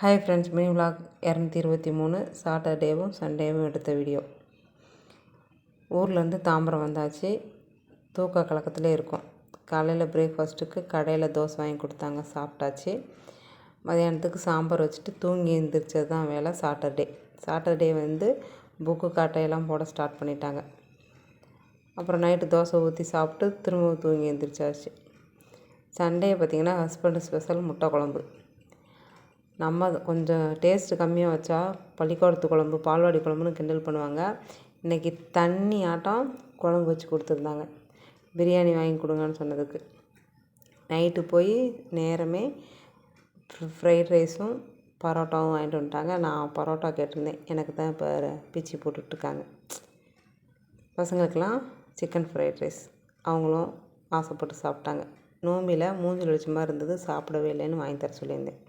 Hi friends, mini vlog 223 சாட்டர்டேவும் சண்டேவும் எடுத்த video. ஊர்லேருந்து தாம்பரம் வந்தாச்சு. தூக்க கலக்கத்திலே இருக்கும். காலையில் பிரேக்ஃபாஸ்ட்டுக்கு கடையில் தோசை வாங்கி கொடுத்தாங்க, சாப்பிட்டாச்சு. மதியானத்துக்கு சாம்பார் வச்சுட்டு தூங்கி எழுந்திரிச்சது தான் வேலை. சாட்டர்டே புக்கு காட்டையெல்லாம் போட ஸ்டார்ட் பண்ணிட்டாங்க. அப்புறம் நைட்டு தோசை ஊற்றி சாப்பிட்டு திரும்ப தூங்கி எழுந்திரிச்சாச்சு. சண்டே பார்த்திங்கன்னா ஹஸ்பண்டு ஸ்பெஷல் முட்டை குழம்பு. நம்ம கொஞ்சம் டேஸ்ட்டு கம்மியாக வச்சா பள்ளிக்கூடத்து குழம்பு, பால்வாடி குழம்புன்னு கிண்டல் பண்ணுவாங்க. இன்றைக்கி தண்ணி ஆட்டம் குழம்பு வச்சு கொடுத்துருந்தாங்க. பிரியாணி வாங்கி கொடுங்கன்னு சொன்னதுக்கு நைட்டு போய் நேரமே ஃப்ரைட் ரைஸும் பரோட்டாவும் வாங்கிட்டு வந்துட்டாங்க. நான் பரோட்டா கேட்டிருந்தேன், எனக்கு தான் இப்போ பிச்சு போட்டுட்ருக்காங்க. பசங்களுக்கெல்லாம் சிக்கன் ஃப்ரைட் ரைஸ், அவங்களும் ஆசைப்பட்டு சாப்பிட்டாங்க. நோம்பியில் மூஞ்சில் வச்ச மாதிரி இருந்தது, சாப்பிடவே இல்லைன்னு வாங்கி தர சொல்லியிருந்தேன்.